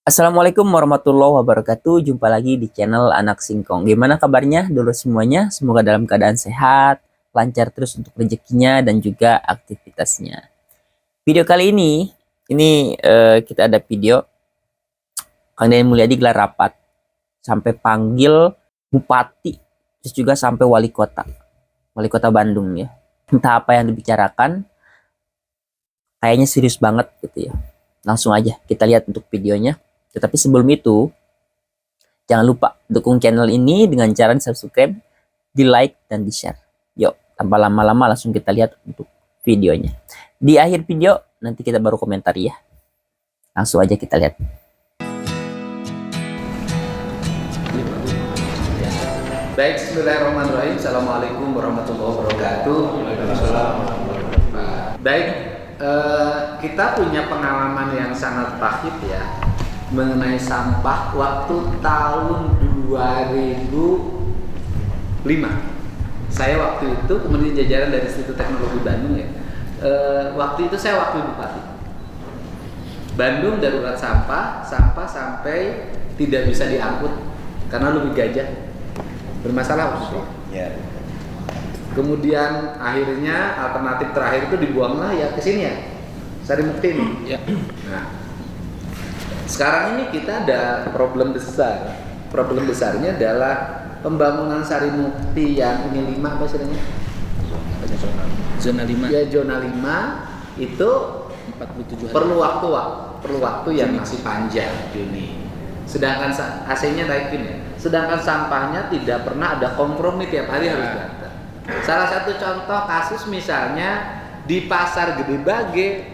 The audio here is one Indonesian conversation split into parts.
Assalamualaikum warahmatullahi wabarakatuh. Jumpa lagi di channel Anak Singkong. Gimana kabarnya dulu semuanya? Semoga dalam keadaan sehat, lancar terus untuk rezekinya dan juga aktivitasnya. Video kali ini kita ada video Kang Deddy Mulyadi gelar rapat sampai panggil bupati, terus juga sampai wali kota Bandung ya. Entah apa yang dibicarakan, kayaknya serius banget gitu ya. Langsung aja kita lihat untuk videonya. Tetapi sebelum itu, jangan lupa dukung channel ini dengan cara di-subscribe, di-like, dan di-share. Yuk, tanpa lama-lama langsung kita lihat untuk videonya. Di akhir video, nanti kita baru komentar ya. Langsung aja kita lihat. Baik, bismillahirrahmanirrahim. Assalamualaikum warahmatullahi wabarakatuh. Baik, kita punya pengalaman yang sangat pahit ya mengenai sampah waktu tahun 2005. Saya waktu itu kemudian jajaran dari Institut Teknologi Bandung ya. Waktu itu saya wakil bupati. Bandung darurat sampah sampai tidak bisa diangkut karena lebih gajah. Bermasalah maksudnya. Ya. Kemudian akhirnya alternatif terakhir itu dibuanglah ya ke sini ya, Sari Mukti ini. Ya. Nah, sekarang ini kita ada problem besar. Problem besarnya adalah pembangunan Sari Mukti yang ini 5 apa istilahnya? Zona 5. Ya, zona 5 itu 47 hari. Perlu waktu yang masih panjang ini. Sedangkan AC-nya naikin ya. Sedangkan sampahnya tidak pernah ada kompromi, tiap hari harus datang. Salah satu contoh kasus misalnya di Pasar Gede Bage,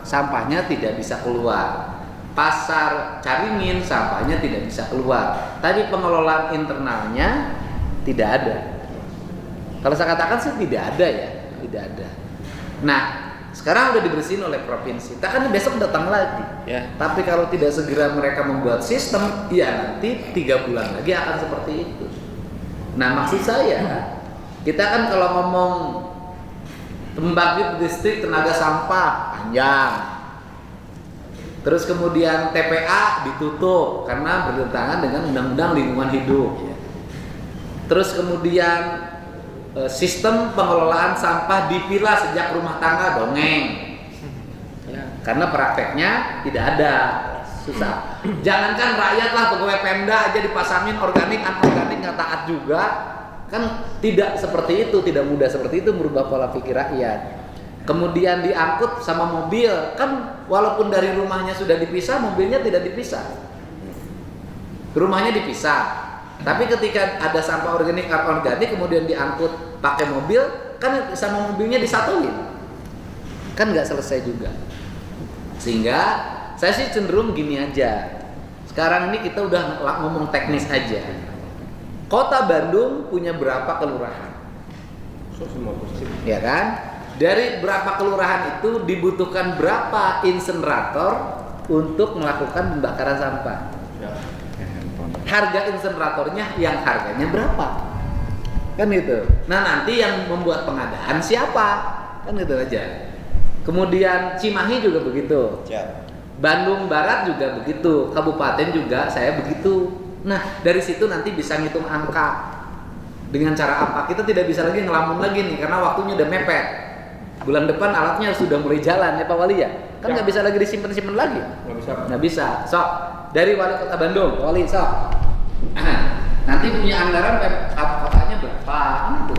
sampahnya tidak bisa keluar. Pasar Caringin sampahnya tidak bisa keluar. Tadi pengelolaan internalnya tidak ada. Kalau saya katakan sih tidak ada ya, tidak ada. Nah, sekarang udah dibersihin oleh provinsi. Kan besok datang lagi. Ya. Tapi kalau tidak segera mereka membuat sistem, ya nanti 3 bulan lagi akan seperti itu. Nah, maksud saya, kita kan kalau ngomong pembangkit listrik tenaga sampah panjang. Terus kemudian TPA ditutup karena bertentangan dengan Undang-Undang Lingkungan Hidup. Terus kemudian sistem pengelolaan sampah dipilah sejak rumah tangga dongeng. Karena prakteknya tidak ada, susah. Jangankan rakyat lah, pegawai Pemda aja dipasangin organik, anorganik nggak taat juga. Kan tidak seperti itu, tidak mudah seperti itu merubah pola pikir rakyat. Kemudian diangkut sama mobil, kan walaupun dari rumahnya sudah dipisah, mobilnya tidak dipisah. Rumahnya dipisah, tapi ketika ada sampah organik, anorganik kemudian diangkut pakai mobil, kan sama mobilnya disatuin, kan nggak selesai juga. Sehingga saya sih cenderung gini aja. Sekarang ini kita udah ngomong teknis aja. Kota Bandung punya berapa kelurahan? Ya kan? Dari berapa kelurahan itu dibutuhkan berapa insenerator untuk melakukan pembakaran sampah? Harga inseneratornya yang harganya berapa? Kan gitu. Nah, nanti yang membuat pengadaan siapa? Kan gitu aja. Kemudian Cimahi juga begitu. Bandung Barat juga begitu. Kabupaten juga saya begitu. Nah, dari situ nanti bisa ngitung angka. Dengan cara apa? Kita tidak bisa lagi ngelamun lagi nih karena waktunya udah mepet. Bulan depan alatnya sudah mulai jalan ya Pak Wali ya. Kan nggak bisa lagi disimpan lagi. Nggak bisa. Sok dari Wali Kota Bandung, Wali sok. Nanti punya anggaran kotanya berapa? Kan itu.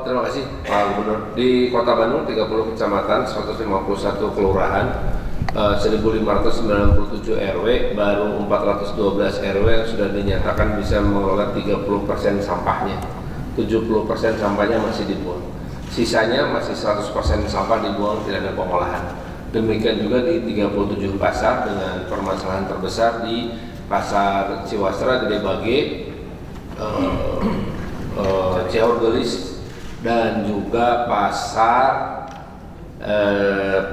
Terima kasih Pak Gubernur. Di Kota Bandung 30 kecamatan, 151 kelurahan, 1597 RW, baru 412 RW yang sudah dinyatakan bisa mengelola 30% sampahnya. 70% sampahnya masih dibuang. Sisanya masih 100% sampah dibuang, tidak ada pengolahan. Demikian juga di 37 pasar dengan permasalahan terbesar di Pasar Ciwastra, Gede Bage, Ciaurgelis, dan juga Pasar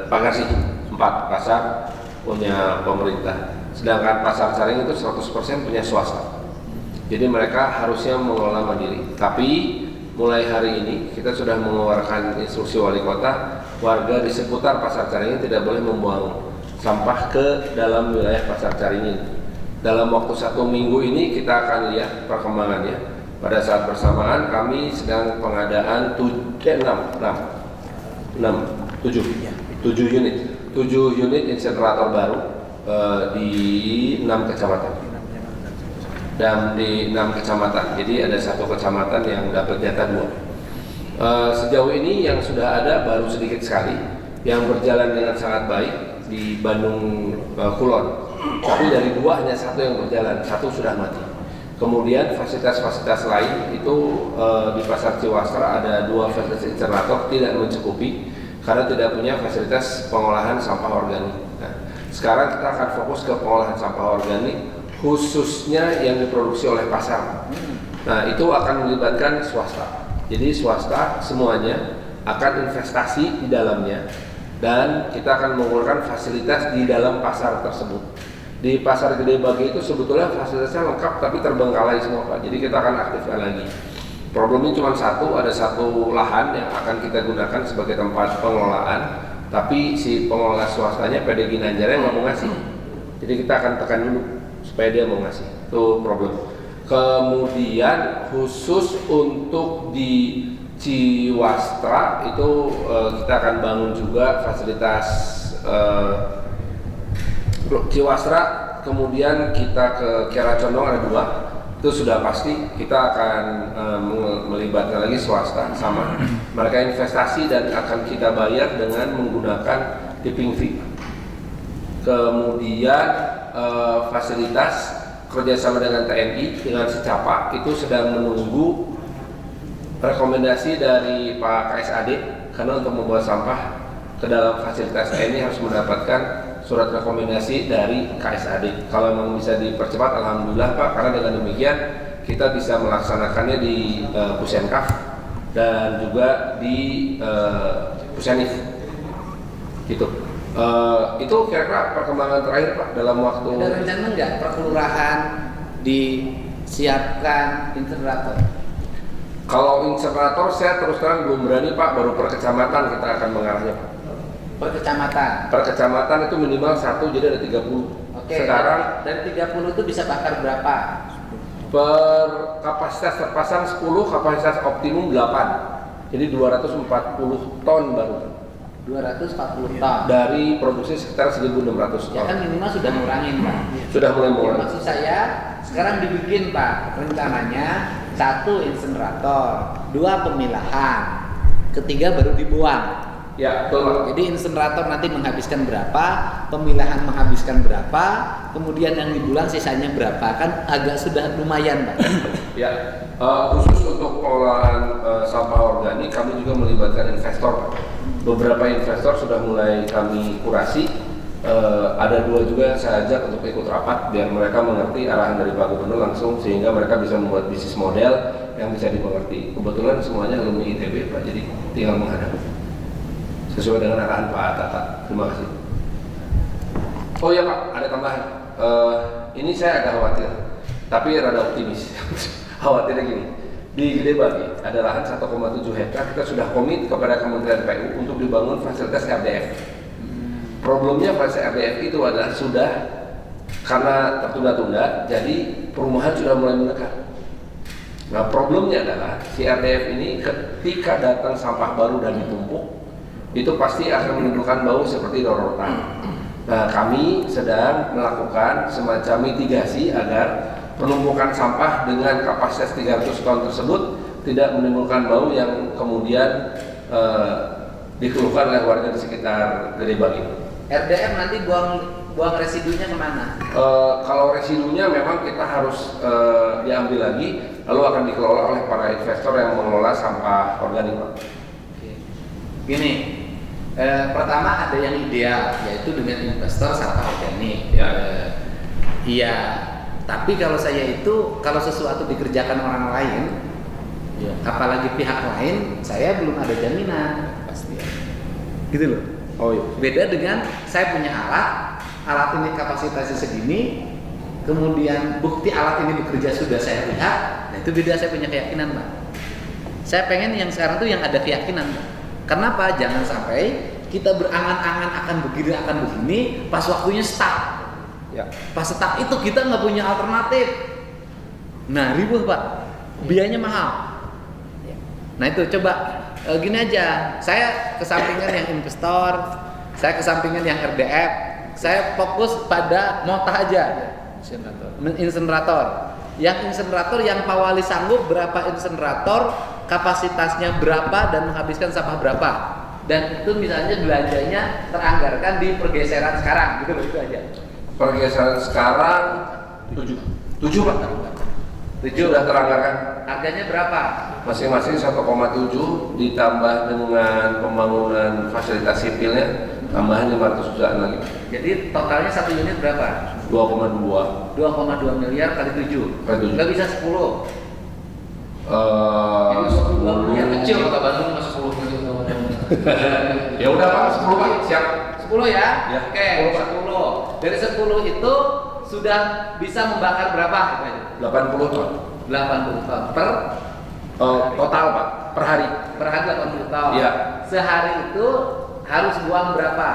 Pagar Siji. 4 pasar punya pemerintah. Sedangkan Pasar Caring itu 100% punya swasta. Jadi mereka harusnya mengelola mandiri. Tapi mulai hari ini kita sudah mengeluarkan instruksi wali kota, warga di seputar Pasar Caringin tidak boleh membuang sampah ke dalam wilayah Pasar Caringin. Dalam waktu 1 minggu ini kita akan lihat perkembangannya. Pada saat bersamaan kami sedang pengadaan 7 unit insenerator baru di 6 kecamatan. Dan di 6 kecamatan, jadi ada 1 kecamatan yang dapat jatah 2. Sejauh ini yang sudah ada baru sedikit sekali, yang berjalan dengan sangat baik di Bandung Kulon. Tapi dari 2 hanya 1 yang berjalan, 1 sudah mati. Kemudian fasilitas-fasilitas lain itu di Pasar Ciwastra ada 2 fasilitas insenerator tidak mencukupi karena tidak punya fasilitas pengolahan sampah organik. Nah, sekarang kita akan fokus ke pengolahan sampah organik khususnya yang diproduksi oleh pasar. Nah, itu akan melibatkan swasta. Jadi swasta semuanya akan investasi di dalamnya dan kita akan menggunakan fasilitas di dalam pasar tersebut. Di Pasar Gede Bage itu sebetulnya fasilitasnya lengkap tapi terbengkalai semua Pak. Jadi kita akan aktifkan lagi. Problemnya cuma ada satu lahan yang akan kita gunakan sebagai tempat pengelolaan, tapi si pengelola swastanya PD Ginanjarnya nggak mau ngasih. Jadi kita akan tekan dulu supaya dia mau ngasih. Itu problem. Kemudian khusus untuk di Ciwastra itu kita akan bangun juga fasilitas Ciwastra, kemudian kita ke Kiara Condong ada 2. Itu sudah pasti kita akan melibatkan lagi swasta sama. Mereka investasi dan akan kita bayar dengan menggunakan tipping fee. Kemudian fasilitas kerjasama dengan TNI dengan Secapa itu sedang menunggu rekomendasi dari Pak KSAD karena untuk membuat sampah ke dalam fasilitas TNI harus mendapatkan surat rekomendasi dari KSAD. Kalau memang bisa dipercepat, alhamdulillah Pak, karena dengan demikian kita bisa melaksanakannya di Pusenkaf dan juga di Pusenif. Gitu. Itu kira-kira perkembangan terakhir Pak dalam waktu. Ada rencana nggak perkelurahan disiapkan insenerator? Kalau insenerator saya terus terang belum berani Pak, baru per kecamatan kita akan mengarahnya Pak. Per kecamatan? Per kecamatan itu minimal 1, jadi ada 30. Oke, sekarang dan 30 itu bisa bakar berapa? Per kapasitas terpasang 10, kapasitas optimum 8. Jadi 240 ton baru. 240 ton. Dari produksi sekitar 1.600 ton. Ya kan minimal sudah ngurangin Pak. Sudah mulai Ya, maksud saya sekarang dibikin Pak rencananya 1 insenerator, 2 pemilahan, ketiga baru dibuang. Ya, betul Pak. Jadi insenerator nanti menghabiskan berapa, pemilahan menghabiskan berapa, kemudian yang dibuang sisanya berapa, kan agak sudah lumayan Pak. Ya, khusus untuk pengolahan sampah organik kami juga melibatkan investor. Beberapa investor sudah mulai kami kurasi. Ada 2 juga yang saya ajak untuk ikut rapat biar mereka mengerti arahan dari Pak Gubernur langsung sehingga mereka bisa membuat bisnis model yang bisa dimengerti. Kebetulan semuanya alumni ITB Pak, jadi tinggal menghadap sesuai dengan arahan Pak Tata. Terima kasih. Oh ya Pak, ada tambahan. Ini saya agak khawatir, tapi rada optimis. Khawatirnya gini, di Gede Bage ada lahan 1,7 hektar, kita sudah komit kepada Kementerian PU untuk dibangun fasilitas RDF. Problemnya fasilitas RDF itu adalah sudah karena tertunda-tunda, jadi perumahan sudah mulai mendekat. Nah problemnya adalah si RDF ini ketika datang sampah baru dan ditumpuk, itu pasti akan menimbulkan bau seperti rorotan. Nah, kami sedang melakukan semacam mitigasi agar penumpukan sampah dengan kapasitas 300 ton tersebut tidak menimbulkan bau yang kemudian dikeluhkan oleh warga di sekitar Gede Bage. RDF nanti buang residunya kemana? Kalau residunya memang kita harus diambil lagi, lalu akan dikelola oleh para investor yang mengelola sampah organik. Gini, pertama ada yang ideal yaitu dengan investor sampah organik. Iya, tapi kalau saya itu kalau sesuatu dikerjakan orang lain, ya, apalagi pihak lain, saya belum ada jaminan pasti. Gitu loh. Oh iya. Beda dengan saya punya alat ini kapasitasnya segini, kemudian bukti alat ini bekerja sudah saya lihat, nah itu beda, saya punya keyakinan Pak. Saya pengen yang sekarang tuh yang ada keyakinan Pak. Kenapa? Jangan sampai kita berangan-angan akan begini, pas waktunya stuck. Ya. Pas stuck itu kita nggak punya alternatif. Nah, ribut Pak, biayanya mahal. Nah itu coba gini aja, saya kesampingan yang investor, saya kesampingan yang RDF, saya fokus pada mota aja, insenerator. Yang insenerator yang Pak Wali sanggup berapa insenerator, kapasitasnya berapa dan menghabiskan sampah berapa. Dan itu misalnya belanjanya teranggarkan di pergeseran sekarang, gitu loh, itu aja. Pergeseran sekarang 7 Pak. 7 sudah teranggarkan. Harganya berapa? Masing-masing 1,7 ditambah dengan pembangunan fasilitas sipilnya tambahan 500 jutaan lagi. Jadi totalnya satu unit berapa? 2,2. 2,2 miliar kali 7. Kali 7. Nggak bisa 10. Ini 10 miliar kecil kota Bandung masuk 10 miliar. Ya udah Pak, 10 Pak, siap. 10 ya? Ya, Oke, 10. Dari 10 itu sudah bisa membakar berapa? 80 ton. 80 ton per Total Pak, per hari. per hari 80 ton. Iya. Sehari itu harus buang berapa?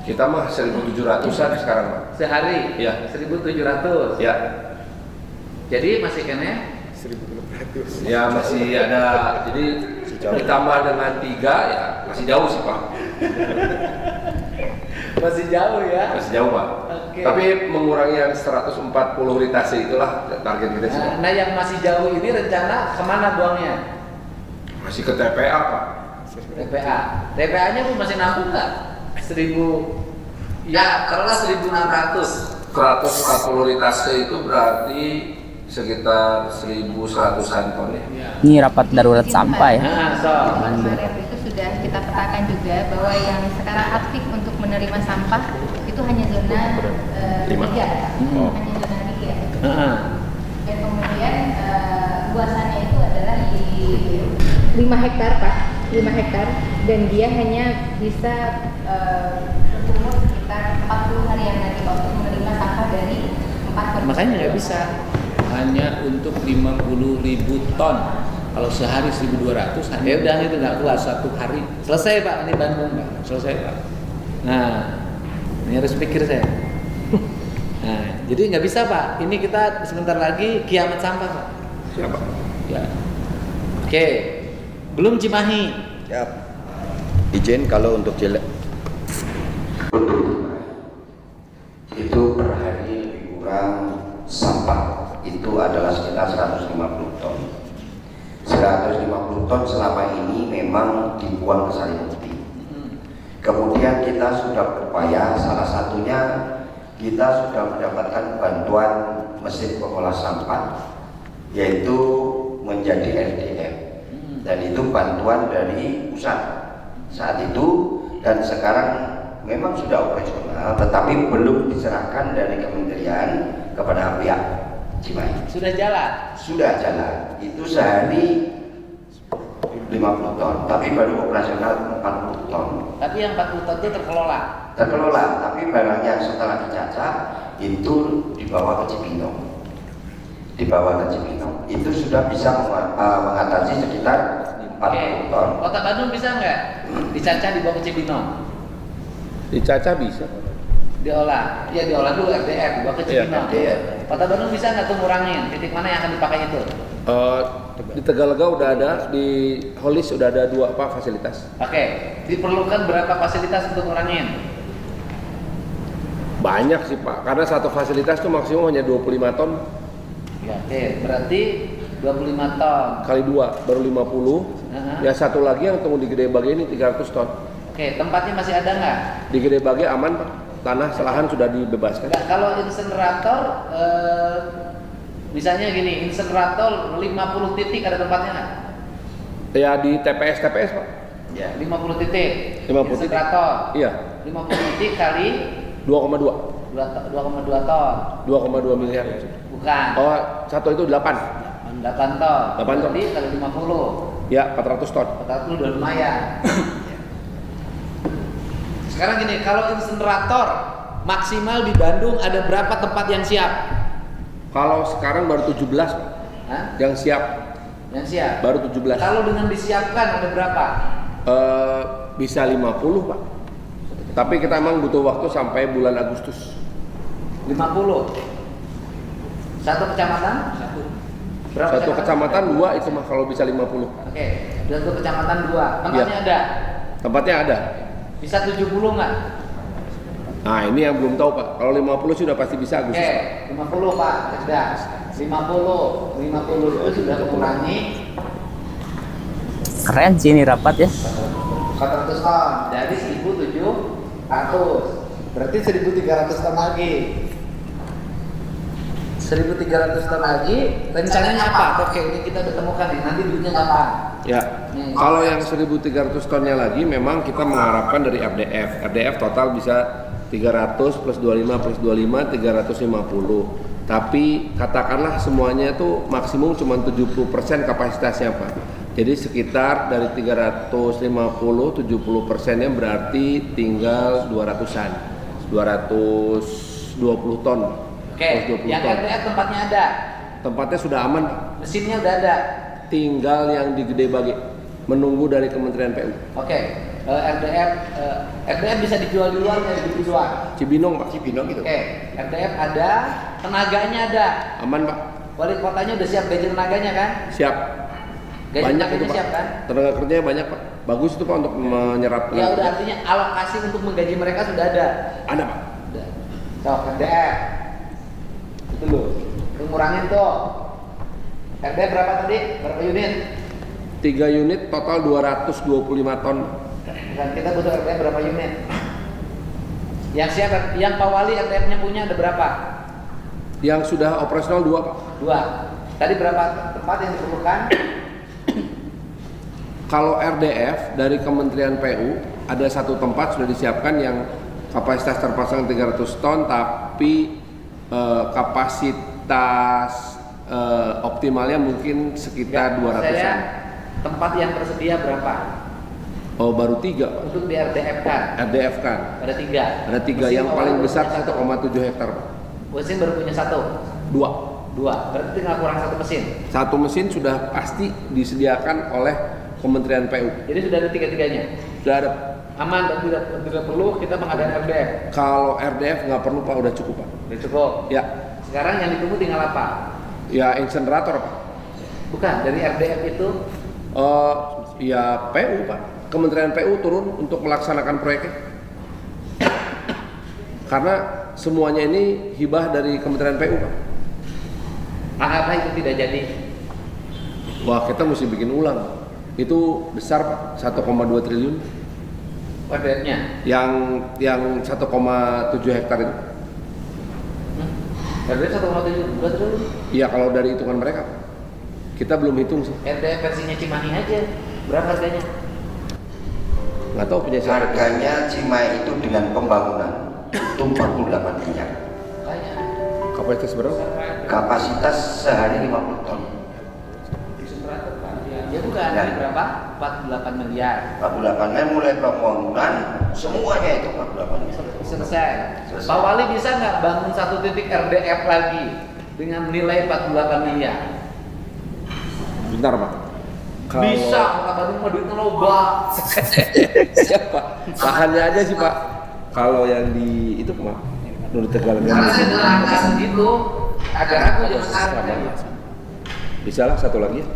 Kita mah 1.700-an sekarang Pak. Sehari? Iya. 1.700. Ya. Jadi masih kene Ya masih ada, jadi ditambah dengan 3 ya masih jauh sih Pak. masih jauh ya. Masih jauh Pak. Oke. Tapi mengurangi yang 140 litasi itulah target kita sih. Nah, yang masih jauh ini rencana kemana buangnya? Masih ke TPA Pak. TPA. TPA-nya pun masih nambung nggak? 1.000. Ya, taruhlah 1.600. 140 litasi itu berarti sekitar 1.100-an ton ya. Ini rapat darurat sampah ya. Nah, so. Kemarin itu sudah kita petakan juga bahwa yang sekarang aktif untuk menerima sampah itu hanya zona 3, hanya zona 3. Dan kemudian luasannya itu adalah di 5 hektar Pak, 5 hektar, dan dia hanya bisa bertumbuh sekitar 40 harian lagi untuk menerima sampah dari 4 Makanya nggak bisa. Hanya untuk 50.000 ton. Kalau sehari 1.200, ya udah itu nggak kuat satu hari. Selesai Pak, ini Bandung Pak. Selesai Pak. Nah, ini harus pikir saya. Nah, jadi nggak bisa Pak. Ini kita sebentar lagi kiamat sampah Pak. Siapa? Ya. Oke. Belum Cimahi. Ya, izin kalau untuk jelek itu per hari lebih kurang sampah itu adalah sekitar 150 ton. 150 ton selama ini memang dibuang ke Sarimukti. Kemudian kita sudah berupaya, salah satunya kita sudah mendapatkan bantuan mesin pengolah sampah, yaitu menjadi LDF, dan itu bantuan dari pusat saat itu, dan sekarang memang sudah operasional, tetapi belum diserahkan dari kementerian kepada pihak Cimahi. Sudah jalan. Sudah jalan, itu sehari 50 ton, tapi baru operasional 40 ton. Tapi yang 40 ton itu terkelola. Terkelola, tapi barang yang setelah dicacah itu dibawa ke Cibinong. Dibawa ke Cibinong, itu sudah bisa mengatasi sekitar 40 ton. Kota Bandung bisa nggak dicacah dibawa ke Cibinong? Dicacah bisa. Diolah, ya diolah dulu RDF, dibawa ke Cibinong. RDF. Kota Bandung bisa nggak tuh ngurangin? Titik mana yang akan dipakai itu? Di Tegalega udah ada, di Holis udah ada 2 Pak fasilitas. Oke, diperlukan berapa fasilitas untuk ngurangin? Banyak sih Pak, karena satu fasilitas tuh maksimum hanya 25 ton Ya, oke, berarti 25 ton. kali 2 baru 50. Ya satu lagi yang tunggu di Gede Bage ini 300 ton. Oke, tempatnya masih ada nggak? Di Gede Bage aman Pak, tanah lahan sudah dibebaskan. Nggak, kalau insenerator, misalnya gini, insenerator 50 titik ada tempatnya nggak? Ya di TPS Pak. Ya, 50 titik. 50 titik. Insenerator. Iya, 50 titik kali 2,2. 2,2 ton. 2,2 miliar. Bukan. Oh, satu itu 8. 8 ton. 8 ton. Berarti kali 50. Ya, 400 ton. 40 udah lumayan. Sekarang gini, kalau insenerator maksimal di Bandung ada berapa tempat yang siap? Kalau sekarang baru 17 Pak. Hah? Yang siap Yang siap. baru 17. Kalau dengan disiapkan ada berapa? Bisa 50 Pak. Tapi kita emang butuh waktu sampai bulan Agustus. 50. Satu kecamatan? Berapa Satu kecamatan 2 itu mah kalau bisa 50. Oke, satu kecamatan 2. Tempatnya Iya. ada. Tempatnya ada. Bisa 70 nggak? Nah ini yang belum tahu Pak. Kalau 50 sudah pasti bisa Agustus. Oke, 50 Pak, cerdas. 50 itu sudah mengurangi Keren sih ini rapat ya. 400 ton. Jadi 1.700. Berarti 1.300 ton lagi. 1.300 ton lagi. Rencananya apa? Oke, ini kita udah temukan nih. Nanti duitnya kapan? Ya. Kalau yang 1.300 tonnya lagi memang kita mengharapkan dari RDF. RDF total bisa 300 plus 25 plus 25 350. Tapi katakanlah semuanya itu maksimum cuma 70% kapasitasnya Pak. Jadi sekitar dari 350 70%-nya berarti tinggal 200-an. 220 ton. Oke, yang RDF tempatnya ada. Tempatnya sudah aman Pak. Mesinnya udah ada. Tinggal yang di Gede Bage menunggu dari Kementerian PU. Oke, RDF bisa dijual di luar nggak di luar? Cibinong Pak. Cibinong gitu. Oke, RDF ada, tenaganya ada. Aman Pak. Wali kotanya udah siap gaji tenaganya kan? Siap. Gaji Banyak tenaganya itu Pak. siap kan? Tenaga kerjanya banyak Pak. Bagus itu Pak untuk menyerap Ya tenaga udah kerja. artinya alokasi untuk menggaji mereka sudah ada. Ada Pak. Udah. So, RDF. Itu loh. Ngurangin tuh. RDF berapa tadi? Berapa unit? 3 unit total 225 ton. Dan kita butuh RDF berapa unit? Yang siap, yang Pak Wali RDF-nya punya ada berapa? Yang sudah operasional 2 Pak. 2. Tadi berapa tempat yang diperlukan? Kalau RDF dari Kementerian PU ada satu tempat sudah disiapkan yang kapasitas terpasang 300 ton tapi kapasitas optimalnya mungkin sekitar 200-an. Saya tempat yang tersedia berapa? Oh baru 3 Pak. Untuk di RDF kan? RDF kan. Ada 3. Ada 3 yang paling besar 1,7 hektar Pak. Mesin baru punya 1. 2. Berarti tinggal kurang 1 mesin. Satu mesin sudah pasti disediakan oleh Kementerian PU. Jadi sudah ada 3-3-nya. Sudah ada. Aman dan tidak perlu kita mengadakan RDF. Kalau RDF nggak perlu Pak, udah cukup Pak. Udah cukup. Ya, Sekarang yang ditunggu tinggal apa? ya insenerator Pak. Bukan dari RDF itu. Ya PU Pak. Kementerian PU turun untuk melaksanakan proyeknya. Karena semuanya ini hibah dari Kementerian PU Pak. Apa itu tidak jadi? Wah kita mesti bikin ulang. Itu besar Pak, 1,2 triliun. RDF-nya. Yang 1,7 hektar itu. RDF 1,7 triliun. Iya kalau dari hitungan mereka. Kita belum hitung sih. RDF versinya Cimahi aja. Berapa harganya? Nggak tahu punya siapa. Harganya Cimahi itu dengan pembangunan itu 48 miliar. Kayaknya Kapasitas berapa? Kapasitas sehari 50 ton. ya bukan, Ya. ini berapa? 48 miliar. 48 miliar mulai pembangunan semuanya itu 48 miliar. Selesai. Selesai. Pak Wali bisa nggak bangun satu titik RDF lagi dengan nilai 48 miliar? Bentar Pak. Bisa, Kota Bandung mah duitnya loba. Siapa? Lahannya aja sih Pak. Kalau yang di itu Pak, Nur Tegal Karena dengan angka segitu, agar aku jangan salah. Bisa lah satu lagi.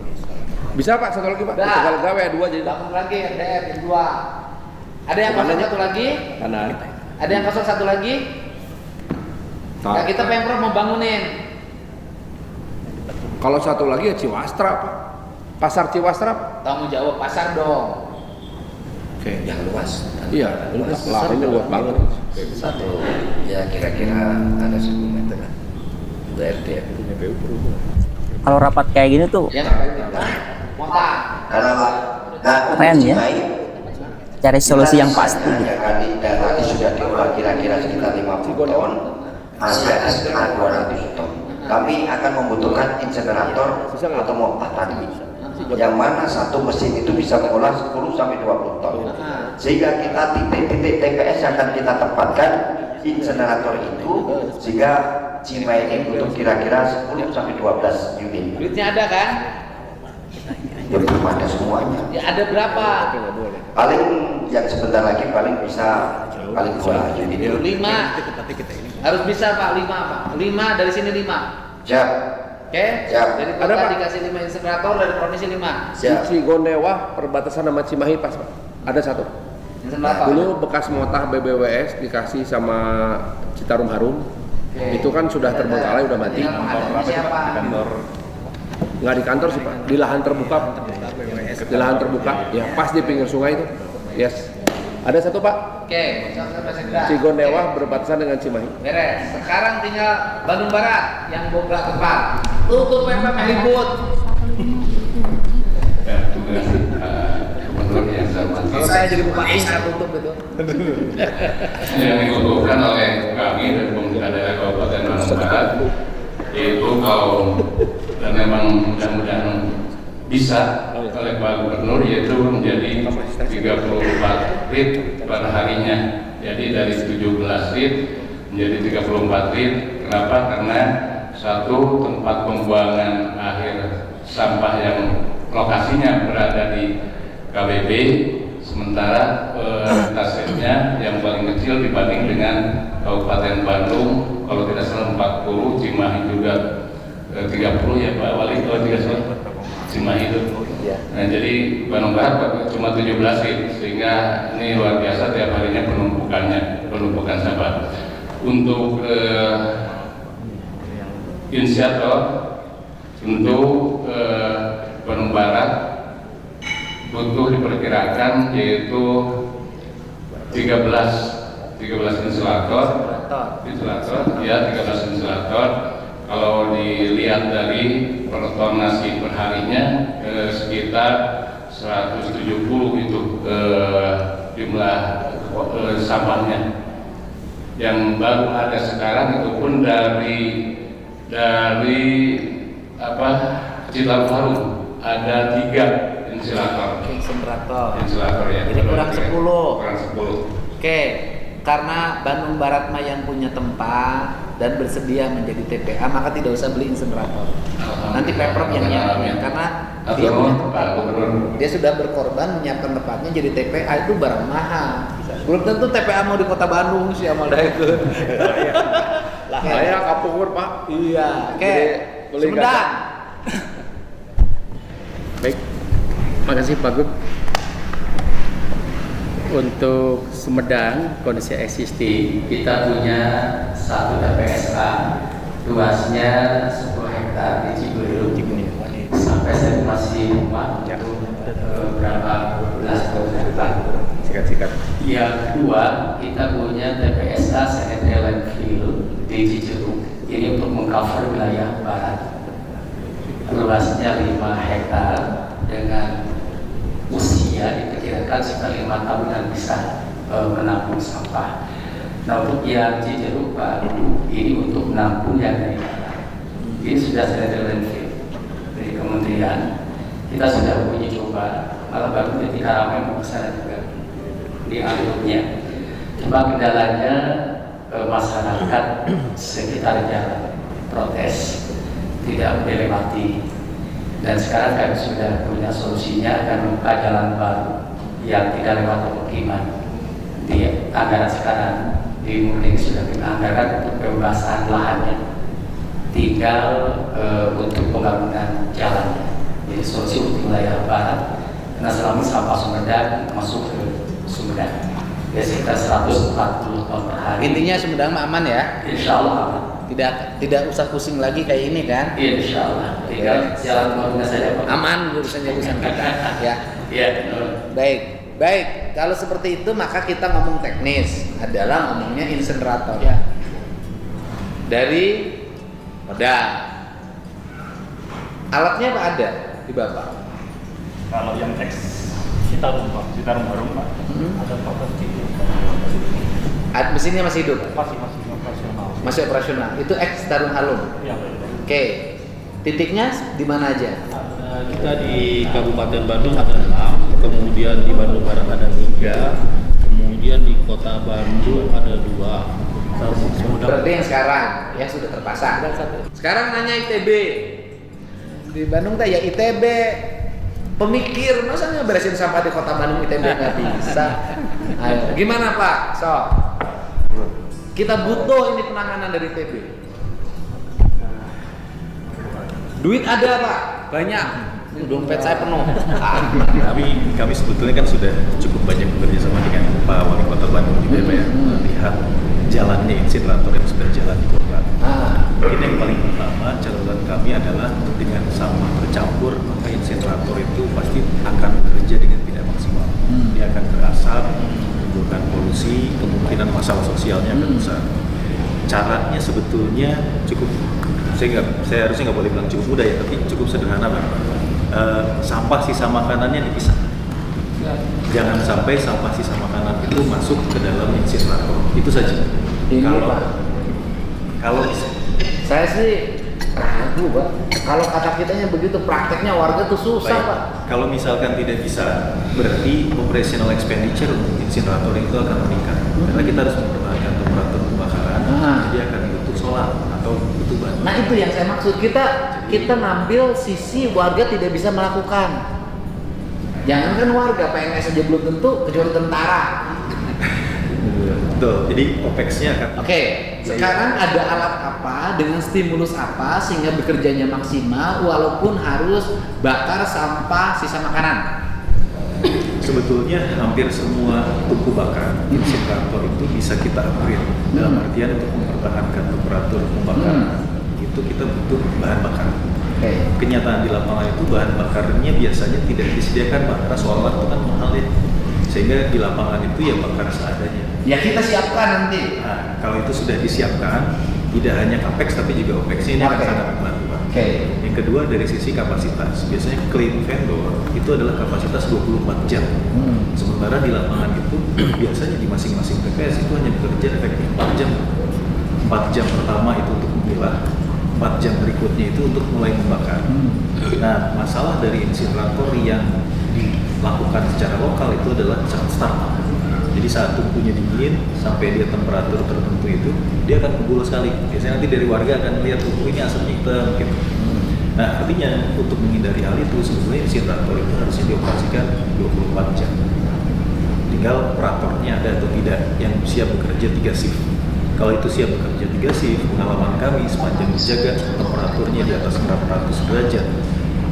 Bisa Pak, satu lagi Pak. Udah. Tegal gawe 2 jadi. Bangun lagi RDF yang 2. Ada yang kosong Mananya? satu lagi? Kanan. Ada yang kosong satu lagi? Nah, kita Pemprov mau bangunin. Kalau satu lagi ya Ciwastra Pak. Pasar Ciwastra Pak. Tanggung jawab pasar dong. Oke. Yang luas. Iya, luas lah. Ini luas banget. Satu ya kira-kira ada 10 meter lah. Untuk RDF. Kalau rapat kayak gini tuh Yang kita Montang. Karena Keren ya. Cimahi, cari solusi yang pasti gitu. Ya, dan tadi sudah diolah kira-kira sekitar 50 ton, masih ada sekitar 200 ton. Kami akan membutuhkan insenerator atau pompa tadi, yang mana satu mesin itu bisa mengolah 10 sampai 20 ton. Sehingga kita titik-titik TPS yang akan kita tempatkan insenerator itu, sehingga Cimahi ini butuh kira-kira 10 sampai 12 unit. Duitnya ada kan? Belum ada semuanya. Ya ada berapa? Tapi nggak boleh. Paling yang sebentar lagi paling bisa paling 2 unit. 5 harus bisa Pak, 5 Pak. 5 dari sini 5. Siap. Oke? Siap. Dari Ada, kota Pak? dikasih 5 insenerator, dari provinsi 5 Siap. Cigondewa perbatasan sama Cimahi pas Pak. Ada 1. insenerator. Dulu bekas motah BBWS dikasih sama Citarum Harum. Oke. Itu kan sudah terbengkalai, udah mati. Tinggal pengadanya siapa? Nggak di kantor sih Pak, di lahan terbuka. Di lahan terbuka, ya pas di pinggir sungai itu. Yes. Ada 1 Pak, Oke, sampai sekda. Cigondewa berbatasan dengan Cimahi. Beres. Sekarang tinggal Bandung Barat yang boga tepat. Tutup PP Mehibut. Kalau saya jadi bupati saya tutup itu. Yang dibutuhkan oleh kami dan pemerintah daerah Kabupaten Bandung Barat yaitu kalau dan memang mudah-mudahan bisa oleh Pak Gubernur yaitu menjadi 34 rit per harinya, jadi dari 17 rit menjadi 34 rit. Kenapa? Karena satu tempat pembuangan akhir sampah yang lokasinya berada di KBB, sementara tasnya yang paling kecil dibanding dengan Kabupaten Bandung, kalau tidak salah 40, Cimahi juga 30 ya Pak Wali, kalau tidak salah Cimahi itu. Nah, jadi Bandung Barat cuma 17 rit, sehingga ini luar biasa tiap harinya penumpukan sampah. Untuk inisiator untuk Bandung Barat butuh diperkirakan yaitu 13 insulator ya, 13 insulator. Kalau dilihat dari pertonasi perharinya sekitar 170 itu jumlah sampahnya. Yang baru ada sekarang itu pun dari Citarum Harum ada 3 insulator ya. Jadi kurang 10. Kurang 10. Oke, karena Bandung Barat mah yang punya tempat dan bersedia menjadi TPA, maka tidak usah beli insenerator. Nanti Pemprov yang nyiapin, karena dia punya tempat. Dia sudah berkorban menyiapkan tempatnya jadi TPA, itu barang mahal. Belum tentu TPA mau di Kota Bandung sih amal itu. Lah saya Kapungur Pak. Iya. Oke. Beli Sumedang. Baik, makasih Pak Gub. Untuk Sumedang kondisi existing kita punya 1 TPSA luasnya 10 hektar di Cibulu sampai saya masih lupa berapa belas hektar. Sikat-sikat. Yang kedua kita punya TPSA Secondary Landfill di Cijeruk, ini untuk mengcover wilayah barat luasnya 5 hektar dengan usia diperkirakan sekitar 5 tahunan bisa menampung sampah. Nah, untuk yang Cijeruk baru ini untuk menampung yang dari barat. Ini sudah ada landfill dari kementerian. Kita sudah uji coba, malah baru ketika ramai mau kesana juga di alurnya. Cuma kendalanya masyarakat sekitar jalan protes tidak dilewati. Dan sekarang kami sudah punya solusinya, akan membuka jalan baru yang tidak lewat pemukiman. Di anggaran sekarang di Murni sudah kita anggaran untuk pembebasan lahannya, tinggal untuk pembangunan jalannya. Jadi solusi untuk wilayah barat, karena selama sampah Sumedang masuk ke Sumedang, ya sekitar 140 ton per hari. Intinya Sumedang mah aman ya. Insya Allah aman. Tidak usah pusing lagi kayak ini kan. Iya, insya Allah. Tinggal jalan pembangunan saja Pak. Aman urusan kita ya. Iya. Baik. Kalau seperti itu maka kita ngomong teknis adalah ngomongnya insenerator. Dari Pedang. Alatnya apa ada di Bapak? Kalau yang teks Citarum Harum Pak, ada properti Mesinnya masih hidup? masih operasional. Masih operasional. Itu X Citarum Harum. Ya, Oke. Titiknya di mana aja? kita di Kabupaten Bandung ada 6, kemudian di Bandung Barat ada 3, kemudian di Kota Bandung ada 2. Berarti yang sekarang ya sudah terpasang. Sekarang nanya ITB. Di Bandung teh ya ITB. Pemikir, masa nggak beresin sampah di Kota Bandung ITB nggak bisa? Ayo, gimana Pak? So, kita butuh ini penanganan dari ITB. Duit ada Pak, banyak. Ini dompet saya penuh. Kami sebetulnya kan sudah cukup banyak bekerja sama dengan Pak Wali Kota Bandung juga Pak ya, melihat jalannya insinerator yang sudah jalan di kota. Mungkin yang paling pertama catatan kami adalah dengan sampah bercampur, maka insinerator itu pasti akan bekerja dengan tidak maksimal. Dia akan berasap, menimbulkan polusi, kemungkinan masalah sosialnya akan besar. Caranya sebetulnya cukup, saya harusnya nggak boleh bilang cukup mudah ya, tapi cukup sederhana Pak. Sampah sisa makanannya dipisah. Jangan sampai sampah sisa makanan itu masuk ke dalam insinerator. Itu saja. Kalau saya sih ragu Pak. Kalau kata kitanya begitu, prakteknya warga tuh susah baik, Pak. Kalau misalkan tidak bisa, berarti operational expenditure untuk insinerator itu akan meningkat. Karena kita harus mempertahankan temperatur pembakaran, jadi akan butuh solar atau butuh bahan. Nah itu yang saya maksud, kita ngambil sisi warga tidak bisa melakukan. Jangankan warga, PNS aja belum tentu, kecuali tentara. Betul, jadi OPEX-nya akan. Oke, sekarang ada alat apa dengan stimulus apa sehingga bekerjanya maksimal walaupun harus bakar sampah sisa makanan? Sebetulnya hampir semua tungku bakar insinerator itu bisa kita upgrade. Dalam artian untuk mempertahankan temperatur pembakaran itu kita butuh bahan bakar. Kenyataan di lapangan itu bahan bakarnya biasanya tidak disediakan Pak, karena soal waktu kan mahal ya. Sehingga di lapangan itu ya bakar seadanya. Ya kita siapkan nanti. Nah, kalau itu sudah disiapkan, tidak hanya capex tapi juga OPEX-nya ini akan sangat membantu Pak. Yang kedua dari sisi kapasitas, biasanya clean vendor itu adalah kapasitas 24 jam. Sementara di lapangan itu biasanya di masing-masing TPS itu hanya bekerja efektif 4 jam. 4 jam pertama itu untuk memilah, 4 jam berikutnya itu untuk mulai membakar. Nah, masalah dari insinerator yang dilakukan secara lokal itu adalah saat startup. Jadi saat tungkunya dingin sampai dia temperatur tertentu itu, dia akan kebul sekali. Biasanya nanti dari warga akan melihat tungku ini asapnya hitam gitu. Nah, artinya untuk menghindari hal itu sebetulnya insinerator itu harusnya dioperasikan 24 jam. Tinggal operatornya ada atau tidak yang siap bekerja 3 shift. Kalau itu siap bekerja 3 shift, pengalaman kami sepanjang dijaga temperaturnya di atas 400 derajat,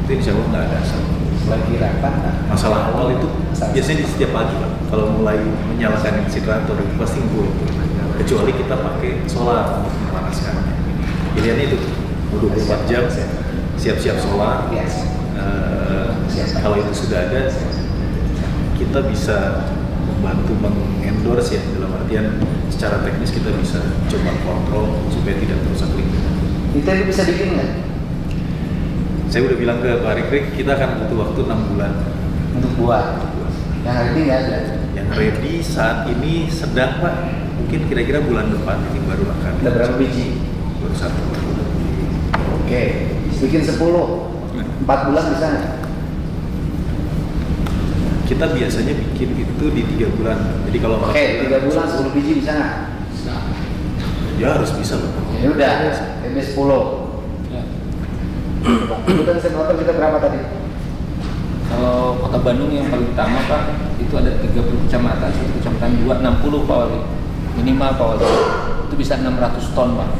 itu insya Allah nggak ada asap. Lagi rapat. Masalah awal itu biasanya di setiap pagi Pak. Kalau mulai menyalakan insinerator itu pasti ngumpul. Kecuali kita pakai solar untuk memanaskannya. Pilihannya itu 24 jam siap-siap solar. Kalau itu sudah ada, kita bisa membantu mengendorse ya, dalam artian secara teknis kita bisa coba kontrol supaya tidak merusak lingkungan. Itu bisa bikin nggak? Saya udah bilang ke Pak Rikrik, kita akan butuh waktu 6 bulan untuk buat. Yang ready nggak ada? Yang ready saat ini sedang Pak, mungkin kira-kira bulan depan ini baru akan. Ada berapa biji? Baru 1. Oke, bikin 10, 4 bulan bisa nggak? Kita biasanya bikin itu di 3 bulan. Jadi kalau 3 bulan 10 biji bisa nggak? Ya harus bisa Pak. Ya udah, MB 10. Kebutuhan insinerator kita berapa tadi? Kalau Kota Bandung yang paling utama Pak, itu ada 30 kecamatan, satu kecamatan 60 Pak Wali. Minimal Pak Wali. Itu bisa 600 ton Pak.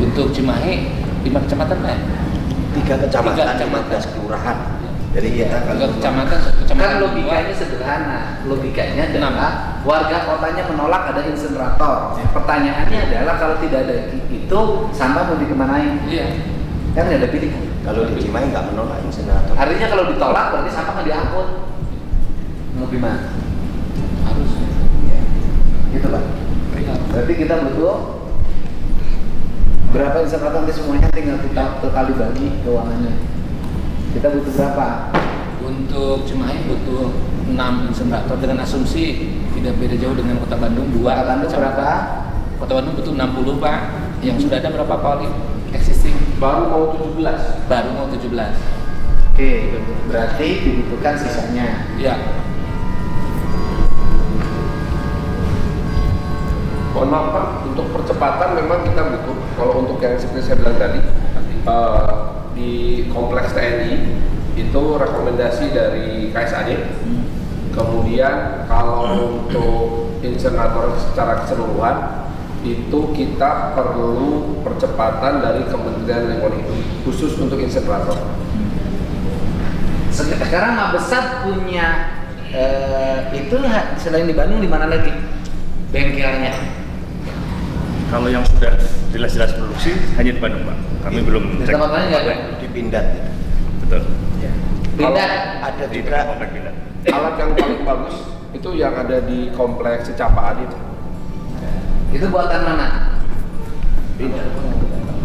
Untuk Cimahi 5 kecamatan kan? 3 kecamatan, 15 kelurahan. Jadi kita kalau kecamatan kan logikanya sederhana. Logikanya adalah warga kotanya menolak ada insinerator. Pertanyaannya adalah kalau tidak ada itu sampah mau dikemanain? Iya. Kan nggak ada pilihan. kalau di Cimahi nggak menolak insinerator. Artinya kalau ditolak berarti sampah nggak diangkut. Mau gimana? Harus. Gitu Pak. Berarti kita butuh berapa insinerator nanti semuanya tinggal kita kali bagi keuangannya. Kita butuh berapa? Untuk Cimahi butuh 6 insinerator dengan asumsi tidak beda jauh dengan Kota Bandung 2. Kota Bandung berapa? Kota Bandung butuh 60 Pak. Yang sudah ada berapa Pak Wali? Existing. Baru mau 17. Baru mau 17. Oke, berarti dibutuhkan sisanya. Ya. Mohon maaf Pak, untuk percepatan memang kita butuh. Kalau untuk yang seperti saya bilang tadi, di kompleks TNI itu rekomendasi dari KSAD. Kemudian kalau untuk insenerator secara keseluruhan itu kita perlu percepatan dari Kementerian Lingkungan Hidup khusus untuk insenerator. Sekarang Mabesat punya itu selain di Bandung di mana lagi bengkelnya? Kalau yang sudah jelas-jelas produksi hanya di Bandung, Pak. Kami belum Di cek. tempat lain nggak ada? Di Pindad. Betul. Pindad Ada Di juga komplek Pindad. Alat yang paling bagus itu yang ada di kompleks Secapaan itu. itu buatan mana?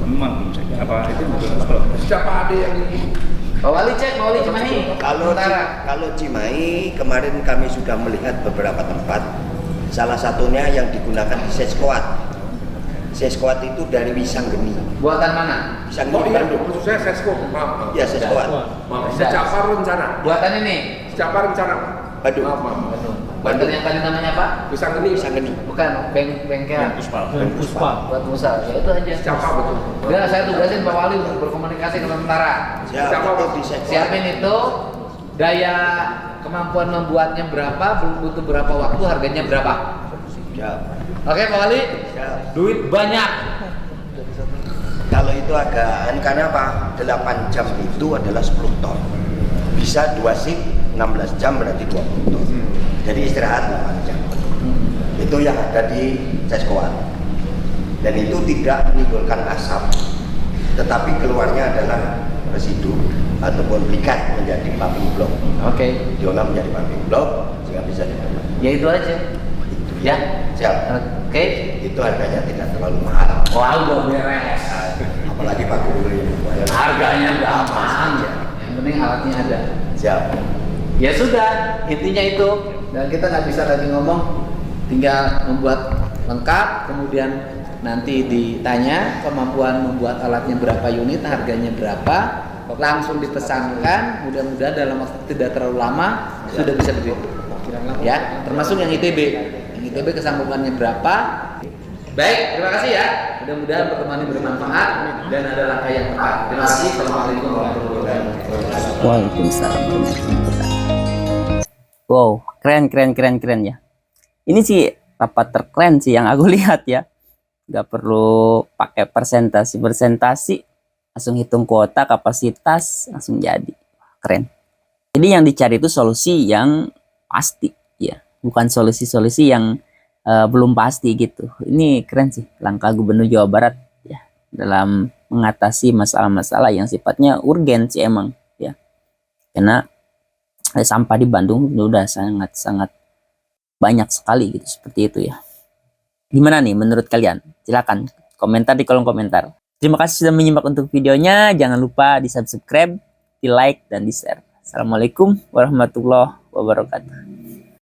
Memang belum cek. Apa itu betul? Secapaan yang Pak Wali cek, Pak Wali Cimahi. kalau Cimahi kemarin kami sudah melihat beberapa tempat. Salah satunya yang digunakan di Seskoat. Seskoat itu dari Wisanggeni. Buatan mana? Wisanggeni Bandung. maksud saya Sesko, maaf. Ya, Seskoat. Secapar rencana. Buatan ini? Secapar rencana. Bandung. Maaf. Buatan yang tadi namanya apa? Wisanggeni. Wisanggeni. Bukan, bengkel. Puspa. Buat Musa, ya itu aja. Secapar betul. Udah, saya tugasin Pak Wali untuk berkomunikasi ke tentara. Siap, itu di Seskoat. Siapin itu, daya kemampuan membuatnya berapa, butuh berapa waktu, harganya berapa. Siap. Oke Pak Wali, Siap. duit banyak. Kalau itu agak, karena apa? 8 jam itu adalah 10 ton. Bisa 2 shift, 16 jam berarti 20 ton. Jadi istirahat 8 jam. Itu yang ada di Seskoat. Dan itu tidak menimbulkan asap, tetapi keluarnya adalah residu ataupun brikat menjadi pumping block. Oke. Diolah menjadi pumping block sehingga bisa dipakai. Ya itu aja. Ya. Siap. Oke. Itu harganya tidak terlalu mahal. Wah, udah beres. Apalagi Pak Guru ini. Harganya gampang. Yang penting alatnya ada. Siap. Ya sudah, intinya itu. Dan kita nggak bisa lagi ngomong, tinggal membuat lengkap, kemudian nanti ditanya kemampuan membuat alatnya berapa unit, harganya berapa, langsung dipesankan. Mudah-mudahan dalam waktu tidak terlalu lama sudah bisa beli. Ya, termasuk yang ITB. Yang ITB kesanggupannya berapa? Baik, terima kasih ya. Mudah-mudahan pertemuan ini bermanfaat dan ada langkah yang tepat. Terima kasih. Assalamualaikum warahmatullahi wabarakatuh. Waalaikumsalam warahmatullahi wabarakatuh. Wow, keren ya. Ini sih rapat terkeren sih yang aku lihat ya. Gak perlu pakai presentasi, langsung hitung kuota, kapasitas, langsung jadi. Keren. Jadi yang dicari itu solusi yang pasti ya, bukan solusi-solusi yang belum pasti gitu. Ini keren sih langkah Gubernur Jawa Barat ya dalam mengatasi masalah-masalah yang sifatnya urgen sih emang ya. Karena sampah di Bandung udah sangat banyak sekali gitu, seperti itu ya. Gimana nih menurut kalian? Silakan komentar di kolom komentar. Terima kasih sudah menyimak untuk videonya. Jangan lupa di subscribe, di like, dan di share. Assalamualaikum warahmatullahi wabarakatuh.